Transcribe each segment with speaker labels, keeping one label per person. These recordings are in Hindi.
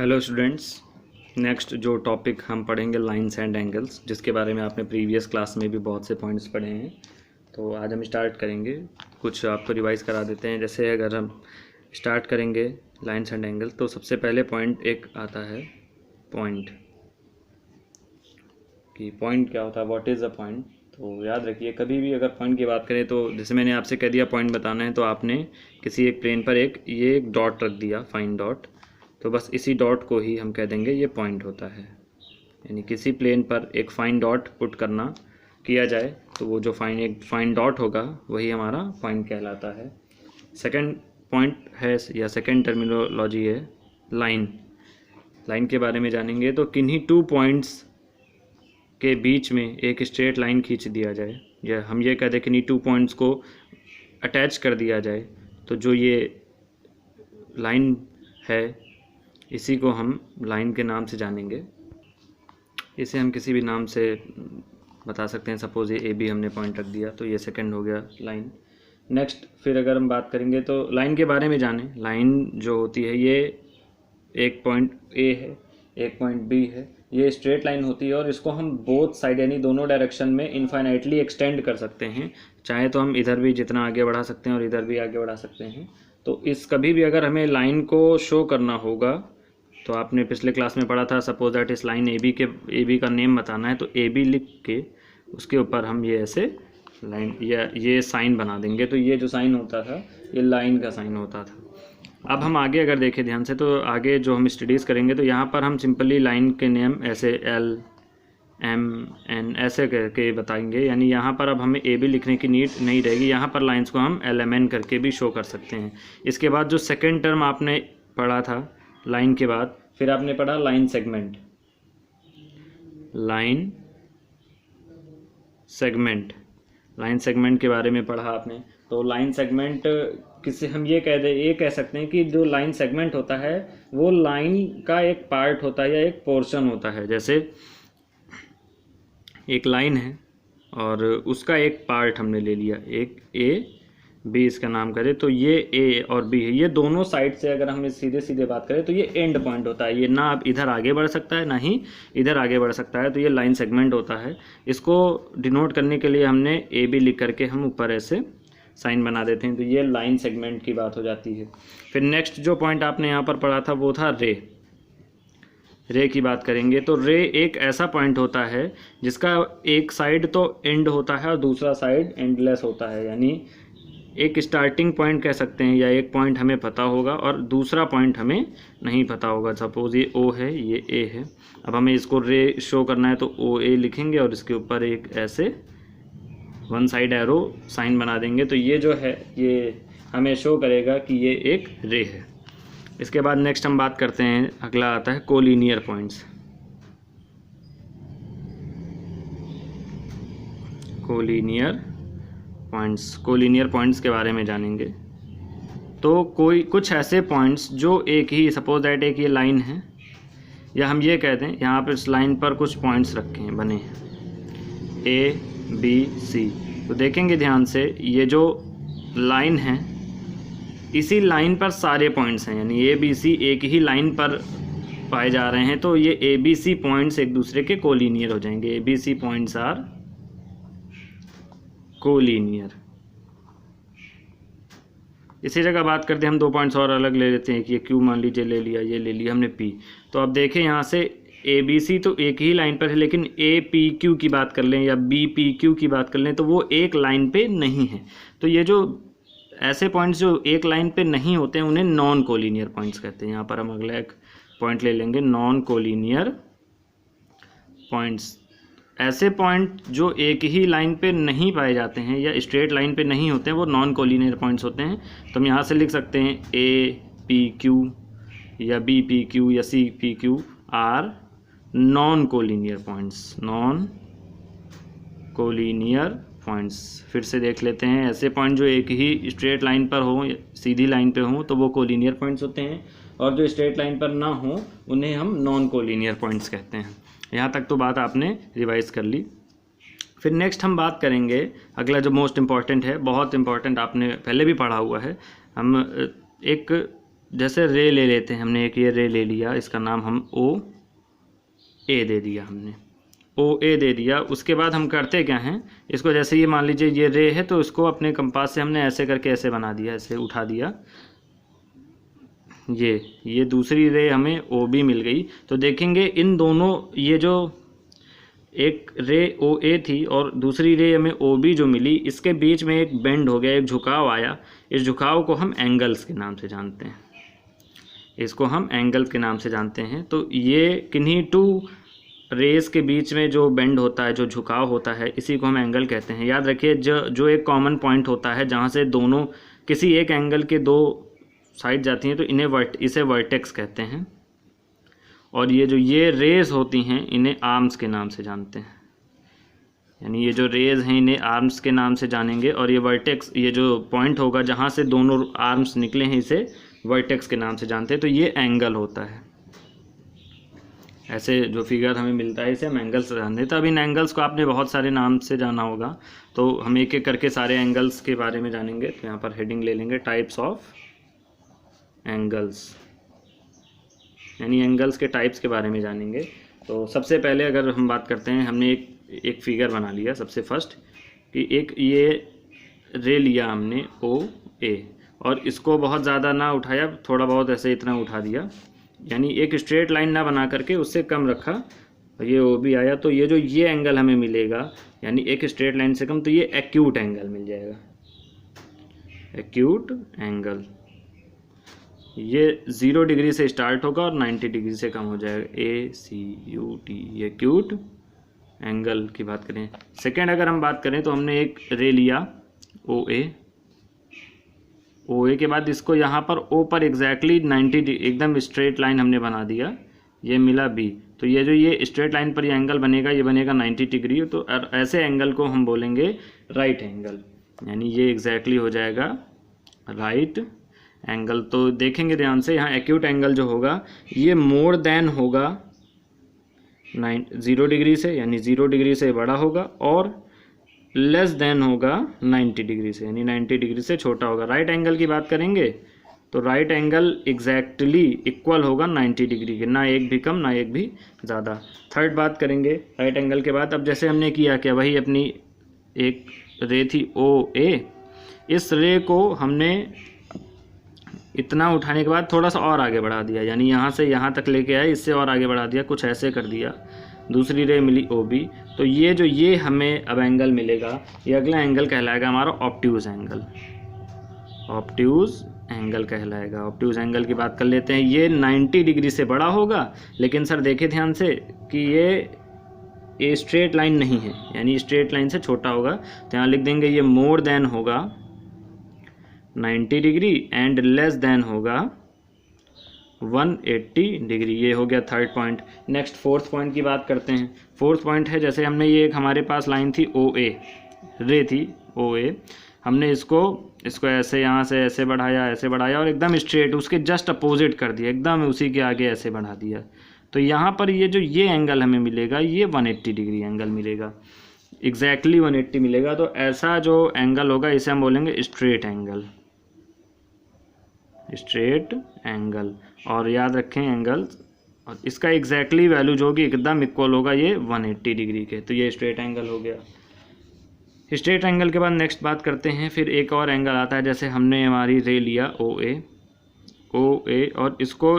Speaker 1: Hello students. नेक्स्ट जो टॉपिक हम पढ़ेंगे लाइंस एंड एंगल्स, जिसके बारे में आपने प्रीवियस क्लास में भी बहुत से पॉइंट्स पढ़े हैं। तो आज हम स्टार्ट करेंगे, कुछ आपको रिवाइज करा देते हैं। जैसे अगर हम स्टार्ट करेंगे लाइंस एंड एंगल, तो सबसे पहले पॉइंट एक आता है पॉइंट, कि पॉइंट क्या होता है, व्हाट इज़ अ पॉइंट। तो याद रखिए, कभी भी अगर पॉइंट की बात करें तो जैसे मैंने आपसे कह दिया पॉइंट बताना है, तो आपने किसी एक प्लेन पर एक डॉट रख दिया, फाइन डॉट। तो बस इसी डॉट को ही हम कह देंगे ये पॉइंट होता है। यानी किसी प्लेन पर एक फाइन डॉट पुट करना किया जाए तो वो जो एक फाइन डॉट होगा वही हमारा पॉइंट कहलाता है। सेकंड पॉइंट है या सेकंड टर्मिनोलॉजी है लाइन। लाइन के बारे में जानेंगे तो किन्हीं टू पॉइंट्स के बीच में एक स्ट्रेट लाइन खींच दिया जाए, या हम ये कह दें कि टू पॉइंट्स को अटैच कर दिया जाए, तो जो ये लाइन है इसी को हम लाइन के नाम से जानेंगे। इसे हम किसी भी नाम से बता सकते हैं। सपोज़ ये ए बी हमने पॉइंट रख दिया, तो ये सेकंड हो गया लाइन। नेक्स्ट फिर अगर हम बात करेंगे तो लाइन के बारे में जानें। लाइन जो होती है ये एक पॉइंट ए है, एक पॉइंट बी है, ये स्ट्रेट लाइन होती है और इसको हम बोथ साइड यानी दोनों डायरेक्शन में इनफाइनाइटली एक्सटेंड कर सकते हैं। चाहे तो हम इधर भी जितना आगे बढ़ा सकते हैं और इधर भी आगे बढ़ा सकते हैं। तो इस कभी भी अगर हमें लाइन को शो करना होगा, तो आपने पिछले क्लास में पढ़ा था, सपोज दैट इस लाइन ए बी का नेम बताना है, तो ए बी लिख के उसके ऊपर हम ये ऐसे लाइन या ये साइन बना देंगे। तो ये जो साइन होता था ये लाइन का साइन होता था। अब हम आगे अगर देखें ध्यान से, तो आगे जो हम स्टडीज़ करेंगे तो यहाँ पर हम सिंपली लाइन के नेम ऐसे एल एम एन ऐसे करके बताएंगे। यानी यहाँ पर अब हमें ए बी लिखने की नीड नहीं रहेगी, यहाँ पर लाइंस को हम एल एम एन करके भी शो कर सकते हैं। इसके बाद जो सेकेंड टर्म आपने पढ़ा था लाइन के बाद, फिर आपने पढ़ा line segment. Line segment, line segment के बारे में पढ़ा आपने। तो लाइन सेगमेंट किसे हम ये कह सकते हैं कि जो लाइन सेगमेंट होता है वो लाइन का एक पार्ट होता है या एक पोर्शन होता है। जैसे एक लाइन है और उसका एक पार्ट हमने ले लिया, एक ए बी इसका नाम करें, तो ये ए और बी है, ये दोनों साइड से अगर हम सीधे सीधे बात करें तो ये एंड पॉइंट होता है। ये ना अब इधर आगे बढ़ सकता है ना ही इधर आगे बढ़ सकता है, तो ये लाइन सेगमेंट होता है। इसको डिनोट करने के लिए हमने ए बी लिख करके हम ऊपर ऐसे साइन बना देते हैं, तो ये लाइन सेगमेंट की बात हो जाती है। फिर नेक्स्ट जो पॉइंट आपने यहाँ पर पढ़ा था वो था रे। रे की बात करेंगे तो रे एक ऐसा पॉइंट होता है जिसका एक साइड तो एंड होता है और दूसरा साइड एंडलेस होता है। यानी एक स्टार्टिंग पॉइंट कह सकते हैं, या एक पॉइंट हमें पता होगा और दूसरा पॉइंट हमें नहीं पता होगा। सपोज ये ओ है, ये ए है, अब हमें इसको रे शो करना है तो ओ ए लिखेंगे और इसके ऊपर एक ऐसे वन साइड एरो साइन बना देंगे, तो ये जो है ये हमें शो करेगा कि ये एक रे है। इसके बाद नेक्स्ट हम बात करते हैं, अगला आता है कोलिनियर पॉइंट्स। कोलिनियर पॉइंट्स के बारे में जानेंगे। तो कुछ ऐसे पॉइंट्स जो एक ही, सपोज दैट एक ये लाइन है, या हम ये कह दें यहाँ पर इस लाइन पर कुछ पॉइंट्स रखे हैं, बने हैं ए बी सी। तो देखेंगे ध्यान से, ये जो लाइन है इसी लाइन पर सारे पॉइंट्स हैं, यानी ए बी सी एक ही लाइन पर पाए जा रहे हैं, तो ये ए बी सी पॉइंट्स एक दूसरे के कोलिनियर हो जाएंगे। A B C points are collinear. इसी जगह बात करते हैं हम, दो पॉइंट्स और अलग ले लेते हैं कि ये क्यू मान लीजिए ले लिया, ये ले लिया हमने पी। तो अब देखें यहाँ से ए बी सी तो एक ही लाइन पर है, लेकिन ए पी क्यू की बात कर लें या बी पी क्यू की बात कर लें तो वो एक लाइन पे नहीं है। तो ये जो ऐसे पॉइंट्स जो एक लाइन पे नहीं होते हैं उन्हें नॉन कोलिनियर पॉइंट्स कहते हैं। यहाँ पर हम अगला एक पॉइंट ले लेंगे, नॉन कोलिनियर पॉइंट्स। ऐसे पॉइंट जो एक ही लाइन पे नहीं पाए जाते हैं या स्ट्रेट लाइन पे नहीं होते हैं वो नॉन कोलिनियर पॉइंट्स होते हैं। तो हम यहाँ से लिख सकते हैं ए पी क्यू या बी पी क्यू या C P Q are non collinear points. Non collinear points फिर से देख लेते हैं, ऐसे पॉइंट जो एक ही स्ट्रेट लाइन पर हो, सीधी लाइन पे हो, तो वो कोलिनियर पॉइंट्स होते हैं, और जो स्ट्रेट लाइन पर ना हो उन्हें हम नॉन कोलिनियर पॉइंट्स कहते हैं। यहाँ तक तो बात आपने रिवाइज कर ली। फिर नेक्स्ट हम बात करेंगे, अगला जो मोस्ट इम्पॉर्टेंट है, बहुत इम्पॉर्टेंट, आपने पहले भी पढ़ा हुआ है। हम एक जैसे रे ले लेते हैं, हमने एक ये रे ले लिया, इसका नाम हम ओ ए दे दिया, हमने ओ ए दे दिया। उसके बाद हम करते क्या हैं, इसको जैसे ये मान लीजिए ये रे है, तो इसको अपने कंपास से हमने ऐसे करके ऐसे बना दिया, ऐसे उठा दिया, ये दूसरी रे हमें ओ बी मिल गई। तो देखेंगे इन दोनों, ये जो एक रे ओ ए थी और दूसरी रे हमें ओ बी जो मिली, इसके बीच में एक बेंड हो गया, एक झुकाव आया। इस झुकाव को हम एंगल्स के नाम से जानते हैं, इसको हम एंगल्स के नाम से जानते हैं। तो ये किन्हीं टू रेस के बीच में जो बेंड होता है, जो झुकाव होता है, इसी को हम एंगल कहते हैं। याद रखिए जो एक कॉमन पॉइंट होता है जहाँ से दोनों किसी एक एंगल के दो साइड जाती हैं, तो इसे वर्टेक्स कहते हैं। और ये जो ये रेज होती हैं, इन्हें आर्म्स के नाम से जानते हैं, यानी ये जो रेज हैं इन्हें आर्म्स के नाम से जानेंगे। और ये वर्टेक्स, ये जो पॉइंट होगा जहाँ से दोनों आर्म्स निकले हैं, इसे वर्टेक्स के नाम से जानते हैं। तो ये एंगल होता है। ऐसे जो फिगर हमें मिलता है इसे हम एंगल्स से जानते हैं। तो अब इन एंगल्स को आपने बहुत सारे नाम से जाना होगा, तो हम एक एक करके सारे एंगल्स के बारे में जानेंगे। तो यहाँ पर हेडिंग ले लेंगे, टाइप्स ऑफ एंगल्स, यानी एंगल्स के टाइप्स के बारे में जानेंगे। तो सबसे पहले अगर हम बात करते हैं, हमने एक फिगर बना लिया सबसे फर्स्ट, कि एक ये रे लिया हमने ओ ए, और इसको बहुत ज़्यादा ना उठाया, थोड़ा बहुत ऐसे इतना उठा दिया, यानी एक स्ट्रेट लाइन ना बना करके उससे कम रखा, ये ओ बी आया। तो ये जो ये एंगल हमें मिलेगा, यानी एक स्ट्रेट लाइन से कम, तो ये एक्यूट एंगल मिल जाएगा, एक्यूट एंगल। ये 0 डिग्री से स्टार्ट होगा और 90 डिग्री से कम हो जाएगा, ACUT, ये एक्यूट एंगल की बात करें। सेकेंड अगर हम बात करें, तो हमने एक रे लिया OA, OA के बाद इसको यहाँ पर O पर एग्जैक्टली 90 एकदम स्ट्रेट लाइन हमने बना दिया, ये मिला B। तो ये जो ये स्ट्रेट लाइन पर ये एंगल बनेगा, ये बनेगा 90 डिग्री। तो ऐसे एंगल को हम बोलेंगे राइट एंगल, यानी ये एग्जैक्टली हो जाएगा राइट एंगल। तो देखेंगे ध्यान से, यहाँ एक्यूट एंगल जो होगा ये मोर देन होगा 0 डिग्री से, यानी 0 डिग्री से बड़ा होगा, और लेस देन होगा 90 डिग्री से, यानी 90 डिग्री से छोटा होगा। राइट एंगल की बात करेंगे तो राइट एंगल एग्जैक्टली इक्वल होगा 90 डिग्री के, ना एक भी कम ना एक भी ज़्यादा। थर्ड बात करेंगे राइट एंगल के बाद, अब जैसे हमने किया क्या, वही अपनी एक रे थी OA, इस रे को हमने इतना उठाने के बाद थोड़ा सा और आगे बढ़ा दिया, यानी यहाँ से यहाँ तक लेके आए, इससे और आगे बढ़ा दिया, कुछ ऐसे कर दिया। दूसरी रे मिली OB, तो ये जो ये हमें अब एंगल मिलेगा, ये अगला एंगल कहलाएगा हमारा ऑब्ट्यूज एंगल, ऑब्ट्यूज एंगल कहलाएगा। ऑब्ट्यूज एंगल की बात कर लेते हैं, ये 90 डिग्री से बड़ा होगा, लेकिन सर देखे ध्यान से कि ये स्ट्रेट लाइन नहीं है, यानी स्ट्रेट लाइन से छोटा होगा। तो यहाँ लिख देंगे ये मोर देन होगा 90 डिग्री एंड लेस देन होगा 180 डिग्री। ये हो गया third point. Next fourth point की बात करते हैं। फोर्थ पॉइंट है, जैसे हमने ये एक हमारे पास लाइन थी OA, रे थी OA, हमने इसको ऐसे यहाँ से ऐसे बढ़ाया और एकदम स्ट्रेट उसके जस्ट अपोजिट कर दिया, एकदम उसी के आगे ऐसे बढ़ा दिया। तो यहाँ पर ये जो ये एंगल हमें मिलेगा, ये 180 डिग्री एंगल मिलेगा, एग्जैक्टली 180 मिलेगा। तो ऐसा जो एंगल होगा इसे हम बोलेंगे स्ट्रेट एंगल, स्ट्रेट एंगल। और याद रखें एंगल, और इसका एग्जैक्टली वैल्यू जो होगी एकदम इक्वल होगा ये 180 डिग्री के। तो ये स्ट्रेट एंगल हो गया। स्ट्रेट एंगल के बाद नेक्स्ट बात करते हैं, फिर एक और एंगल आता है, जैसे हमने हमारी रे लिया OA और इसको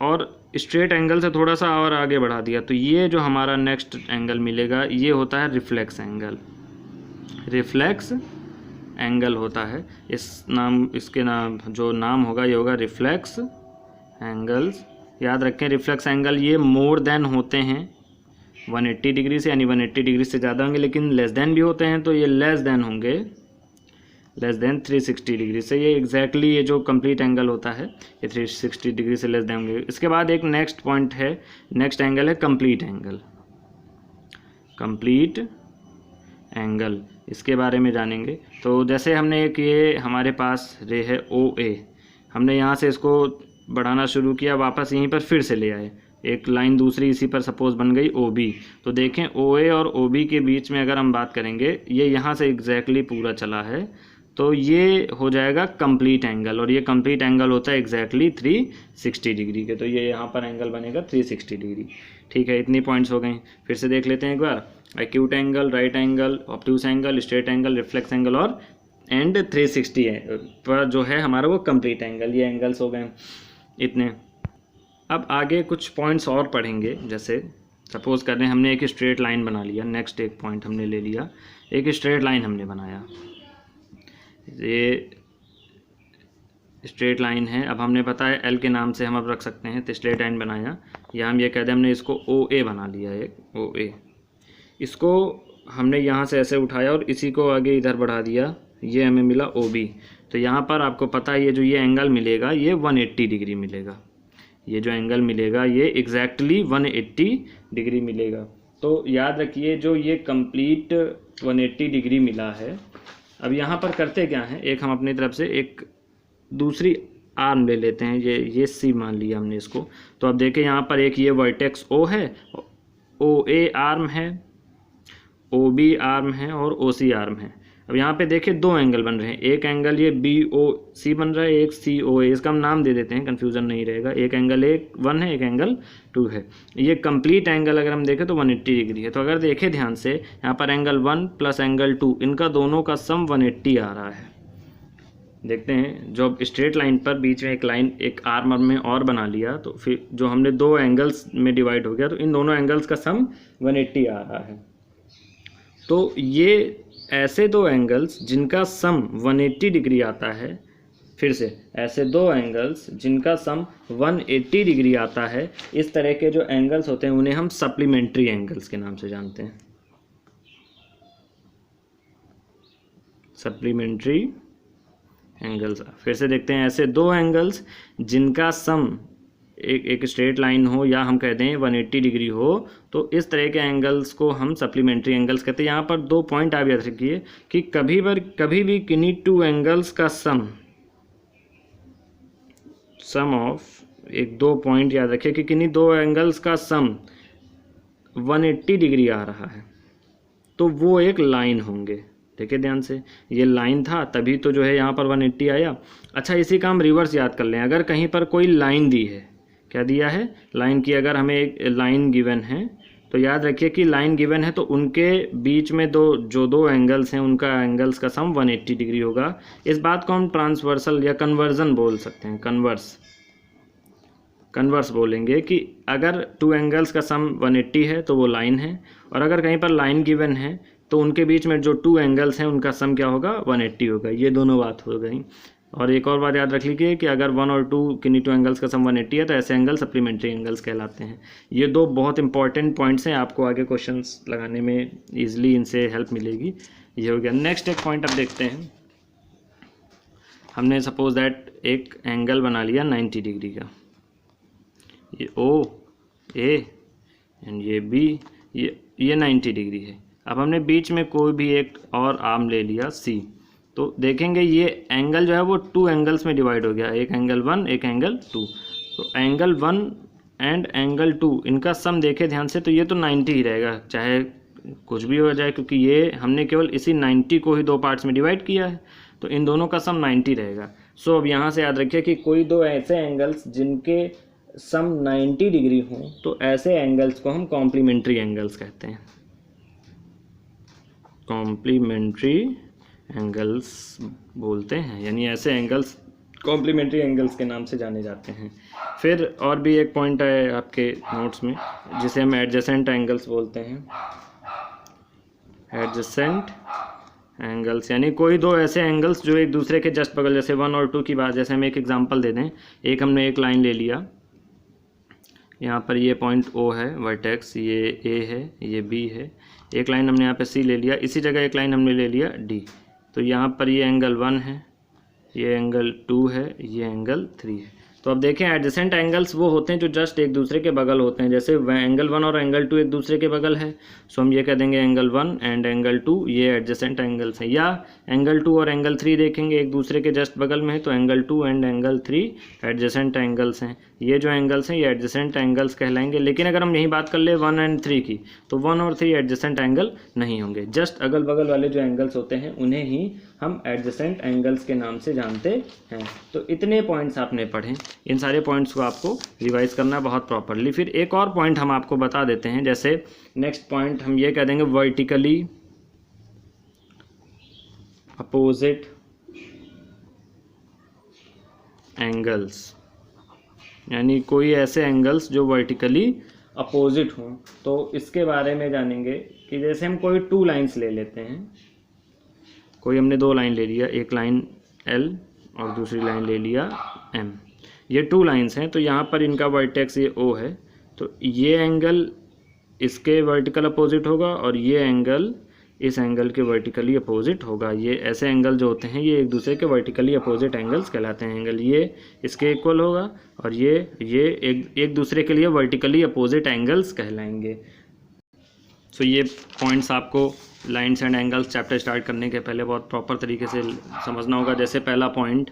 Speaker 1: और स्ट्रेट एंगल से थोड़ा सा और आगे बढ़ा दिया, तो ये जो हमारा नेक्स्ट एंगल मिलेगा ये होता है रिफ्लेक्स एंगल, रिफ्लेक्स एंगल होता है। इसके नाम जो नाम होगा ये होगा रिफ्लेक्स एंगल्स। याद रखें रिफ्लेक्स एंगल ये मोर देन होते हैं 180 डिग्री से, यानी 180 डिग्री से ज़्यादा होंगे, लेकिन लेस देन भी होते हैं, तो ये लेस देन होंगे, लेस देन 360 डिग्री से। ये एग्जैक्टली ये जो कंप्लीट एंगल होता है ये 360 डिग्री से लेस देन होंगे। इसके बाद एक नेक्स्ट पॉइंट है, नेक्स्ट एंगल है कंप्लीट एंगल, कंप्लीट एंगल, इसके बारे में जानेंगे। तो जैसे हमने एक ये हमारे पास रे है OA, हमने यहाँ से इसको बढ़ाना शुरू किया, वापस यहीं पर फिर से ले आए, एक लाइन दूसरी इसी पर सपोज बन गई OB। तो देखें OA और OB के बीच में अगर हम बात करेंगे, ये यहाँ से एग्जैक्टली पूरा चला है, तो ये हो जाएगा कंप्लीट एंगल, और ये कंप्लीट एंगल होता है एग्जैक्टली 360 डिग्री के। तो ये यहाँ पर एंगल बनेगा 360 डिग्री। ठीक है, इतनी पॉइंट्स हो गई। फिर से देख लेते हैं एक बार। Acute angle, right angle, obtuse angle, straight angle, reflex angle और एंड 360 है पर जो है हमारा वो कंप्लीट एंगल। ये एंगल्स हो गए इतने। अब आगे कुछ पॉइंट्स और पढ़ेंगे। जैसे सपोज कर रहे हैं हमने एक स्ट्रेट लाइन बना लिया। नेक्स्ट एक पॉइंट हमने ले लिया, एक स्ट्रेट लाइन हमने बनाया। ये स्ट्रेट लाइन है, अब हमने पता है एल के नाम से हम अब रख सकते हैं। तो स्ट्रेट लाइन बनाया, या हम ये कह दें हमने इसको ओ ए बना लिया, एक ओ ए। इसको हमने यहाँ से ऐसे उठाया और इसी को आगे इधर बढ़ा दिया, ये हमें मिला ओ बी। तो यहाँ पर आपको पता है ये जो ये एंगल मिलेगा ये 180 डिग्री मिलेगा। ये जो एंगल मिलेगा ये एग्जैक्टली 180 डिग्री मिलेगा। तो याद रखिए जो ये कंप्लीट 180 डिग्री मिला है। अब यहाँ पर करते क्या है, एक हम अपनी तरफ से एक दूसरी आर्म ले लेते हैं। ये सी मान लिया हमने इसको। तो अब देखें यहाँ पर एक ये वर्टेक्स ओ है, ओ ए आर्म है, ओ बी आर्म है और ओ सी आर्म है। अब यहाँ पे देखिए दो एंगल बन रहे हैं। एक एंगल ये बी ओ सी बन रहा है, एक सी ओ ए। इसका हम नाम दे देते हैं, कन्फ्यूज़न नहीं रहेगा। एक एंगल 1 है, एक एंगल 2 है। ये कंप्लीट एंगल अगर हम देखें तो 180 डिग्री है। तो अगर देखें ध्यान से यहाँ पर एंगल 1 प्लस एंगल 2, इनका दोनों का सम 180 आ रहा है। देखते हैं, जो अब स्ट्रेट लाइन पर बीच में एक लाइन एक आर्म में और बना लिया, तो फिर जो हमने दो एंगल्स में डिवाइड हो गया, तो इन दोनों एंगल्स का सम 180 आ रहा है। तो ये ऐसे दो एंगल्स जिनका सम 180 डिग्री आता है, फिर से ऐसे दो एंगल्स जिनका सम 180 डिग्री आता है, इस तरह के जो एंगल्स होते हैं उन्हें हम सप्लीमेंट्री एंगल्स के नाम से जानते हैं। Supplementary angles. फिर से देखते हैं, ऐसे दो एंगल्स जिनका सम एक स्ट्रेट लाइन हो या हम कहते हैं 180 डिग्री हो, तो इस तरह के एंगल्स को हम सप्लीमेंट्री एंगल्स कहते हैं। यहाँ पर दो पॉइंट आप याद रखिए कि कभी भी किन्हीं टू एंगल्स का सम ऑफ, एक दो पॉइंट याद रखिए कि किन्हीं दो एंगल्स का सम 180 डिग्री आ रहा है तो वो एक लाइन होंगे। देखिए ध्यान से, ये लाइन था तभी तो जो है यहाँ पर 180 आया। अच्छा, इसी का हम रिवर्स याद कर लें। अगर कहीं पर कोई लाइन दी है, क्या दिया है, लाइन की, अगर हमें एक लाइन गिवन है तो याद रखिए कि लाइन गिवन है तो उनके बीच में दो एंगल्स हैं, उनका एंगल्स का सम 180 डिग्री होगा। इस बात को हम ट्रांसवर्सल या कन्वर्जन बोल सकते हैं। कन्वर्स बोलेंगे कि अगर टू एंगल्स का सम 180 है तो वो लाइन है, और अगर कहीं पर लाइन गिवन है तो उनके बीच में जो टू एंगल्स हैं उनका सम क्या होगा, 180 होगा। ये दोनों बात हो गई। और एक और बात याद रख लीजिए कि अगर 1 और 2 किन्हीं टू एंगल्स का सम 180 है तो ऐसे एंगल सप्लीमेंट्री एंगल्स कहलाते हैं। ये दो बहुत इंपॉर्टेंट पॉइंट्स हैं, आपको आगे क्वेश्चंस लगाने में ईजिली इनसे हेल्प मिलेगी। ये हो गया। नेक्स्ट एक पॉइंट अब देखते हैं। हमने सपोज दैट एक एंगल बना लिया 90 डिग्री का, ये ओ ए एंड ये बी, ये 90 डिग्री है। अब हमने बीच में कोई भी एक और आर्म ले लिया सी, तो देखेंगे ये एंगल जो है वो टू एंगल्स में डिवाइड हो गया, एक एंगल 1 एक एंगल 2। तो एंगल 1 एंड एंगल 2 इनका सम देखे ध्यान से तो ये तो 90 ही रहेगा, चाहे कुछ भी हो जाए, क्योंकि ये हमने केवल इसी 90 को ही दो पार्ट्स में डिवाइड किया है, तो इन दोनों का सम 90 रहेगा। सो अब यहाँ से याद रखिए कि कोई दो ऐसे एंगल्स जिनके सम 90 डिग्री हों तो ऐसे एंगल्स को हम कॉम्प्लीमेंट्री एंगल्स कहते हैं। कॉम्प्लीमेंट्री एंगल्स बोलते हैं, यानी ऐसे एंगल्स कॉम्प्लीमेंट्री एंगल्स के नाम से जाने जाते हैं। फिर और भी एक पॉइंट है आपके नोट्स में जिसे हम एडजेसेंट एंगल्स बोलते हैं। एडजेसेंट एंगल्स यानी कोई दो ऐसे एंगल्स जो एक दूसरे के जस्ट बगल, जैसे 1 और 2 की बात, जैसे हम एक एग्जांपल दे दें। एक हमने एक लाइन ले लिया, यहाँ पर ये पॉइंट O है वर्टेक्स, ये A है, ये B है। एक लाइन हमने यहाँ पे C ले लिया, इसी जगह एक लाइन हमने ले लिया D। तो यहाँ पर ये एंगल 1 है, ये एंगल 2 है, ये एंगल 3 है। तो अब देखें एडजेसेंट एंगल्स वो होते हैं जो जस्ट एक दूसरे के बगल होते हैं। जैसे एंगल 1 और एंगल 2 एक दूसरे के बगल है, सो हम ये कह देंगे एंगल 1 एंड एंगल 2 ये एडजेसेंट एंगल्स हैं। या एंगल 2 और एंगल 3 देखेंगे एक दूसरे के जस्ट बगल में है, तो angle 2 and angle 3 adjacent angles हैं। ये जो एंगल्स हैं ये एडजेसेंट एंगल्स कहलाएंगे। लेकिन अगर हम यही बात कर ले 1 एंड 3 की, तो 1 और 3 एडजेसेंट एंगल नहीं होंगे। जस्ट अगल बगल वाले जो एंगल्स होते हैं उन्हें ही हम एडजेसेंट एंगल्स के नाम से जानते हैं। तो इतने पॉइंट्स आपने पढ़े, इन सारे पॉइंट्स को आपको रिवाइज करना बहुत प्रॉपरली। फिर एक और पॉइंट हम आपको बता देते हैं, जैसे नेक्स्ट पॉइंट हम ये कह देंगे वर्टिकली अपोजिट एंगल्स, यानी कोई ऐसे एंगल्स जो वर्टिकली अपोजिट हों। तो इसके बारे में जानेंगे कि जैसे हम कोई 2 लाइंस ले लेते हैं, कोई हमने 2 लाइन ले लिया, एक लाइन L और दूसरी लाइन ले लिया M, ये 2 लाइंस हैं। तो यहाँ पर इनका वर्टेक्स ये O है, तो ये एंगल इसके वर्टिकल अपोजिट होगा और ये एंगल इस एंगल के वर्टिकली अपोजिट होगा। ये ऐसे एंगल जो होते हैं ये एक दूसरे के वर्टिकली अपोजिट एंगल्स कहलाते हैं। एंगल ये इसके इक्वल होगा और ये एक दूसरे के लिए वर्टिकली अपोजिट एंगल्स कहलाएंगे। सो ये पॉइंट्स आपको lines and angles chapter start करने के पहले बहुत प्रॉपर तरीके से समझना होगा। जैसे पहला पॉइंट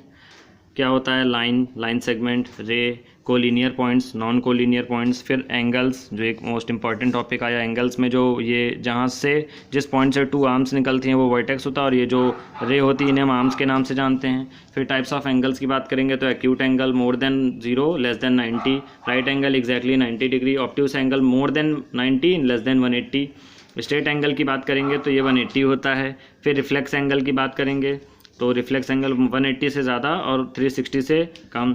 Speaker 1: क्या होता है, लाइन सेगमेंट, रे, collinear points, non collinear points, फिर एंगल्स जो एक मोस्ट इंपॉर्टेंट टॉपिक आया। एंगल्स में जो ये जहाँ से जिस पॉइंट से 2 आर्म्स निकलती हैं वो वर्टेक्स होता है, और ये जो रे होती है इन्हें हम आर्म्स के नाम से जानते हैं। फिर टाइप्स ऑफ एंगल्स की बात करेंगे तो acute angle more than 0 less than 90, right angle exactly 90 degree, obtuse angle more than 90 less than 180। Straight angle की बात करेंगे तो ये 180 होता है। फिर रिफ्लेक्स एंगल की बात करेंगे तो रिफ्लेक्स एंगल 180 से ज़्यादा और 360 से कम।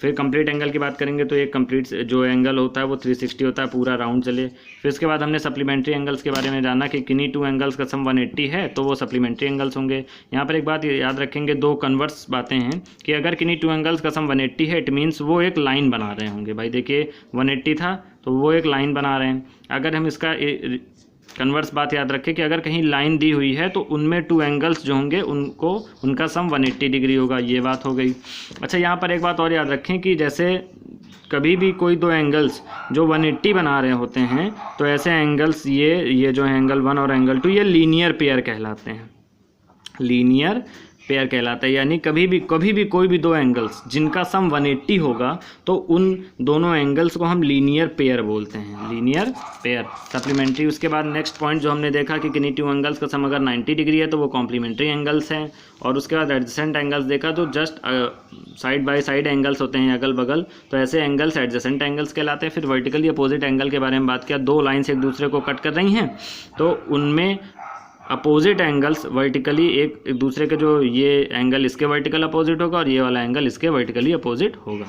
Speaker 1: फिर कंप्लीट एंगल की बात करेंगे तो एक कंप्लीट जो एंगल होता है वो 360 होता है, पूरा राउंड चले। फिर इसके बाद हमने सप्लीमेंट्री एंगल्स के बारे में जाना कि किन्हीं 2 एंगल्स का सम 180 है तो वो सप्लीमेंट्री एंगल्स होंगे। यहाँ पर एक बात याद रखेंगे, 2 कन्वर्स बातें हैं कि अगर किन्हीं 2 एंगल्स का सम 180 है इट मीन्स वो एक लाइन बना रहे होंगे। भाई देखिए 180 था तो वो एक लाइन बना रहे हैं। अगर हम इसका कन्वर्स बात याद रखें कि अगर कहीं लाइन दी हुई है तो उनमें 2 एंगल्स जो होंगे उनका सम 180 डिग्री होगा, ये बात हो गई। अच्छा, यहाँ पर एक बात और याद रखें कि जैसे कभी भी कोई 2 एंगल्स जो 180 बना रहे होते हैं तो ऐसे एंगल्स ये जो है एंगल 1 और एंगल 2 ये लीनियर पेयर कहलाते हैं, लीनियर पेयर कहलाता है। यानी कभी भी कोई भी 2 एंगल्स जिनका सम 180 होगा तो उन दोनों एंगल्स को हम लीनियर पेयर बोलते हैं, लीनियर पेयर। सप्लीमेंट्री, उसके बाद नेक्स्ट पॉइंट जो हमने देखा कि किन्हीं 2 एंगल्स का सम अगर 90 डिग्री है तो वो कॉम्प्लीमेंट्री एंगल्स हैं। और उसके बाद एडजेसेंट एंगल्स देखा तो just side by side angles होते हैं, अगल बगल, तो ऐसे एंगल्स एडजेसेंट एंगल्स कहलाते हैं। फिर वर्टिकली अपोजिट एंगल के बारे में बात किया, 2 लाइन्स एक दूसरे को कट कर रही हैं तो उनमें अपोजिट एंगल्स वर्टिकली एक दूसरे के, जो ये एंगल इसके वर्टिकल अपोजिट होगा और ये वाला एंगल इसके वर्टिकली अपोजिट होगा।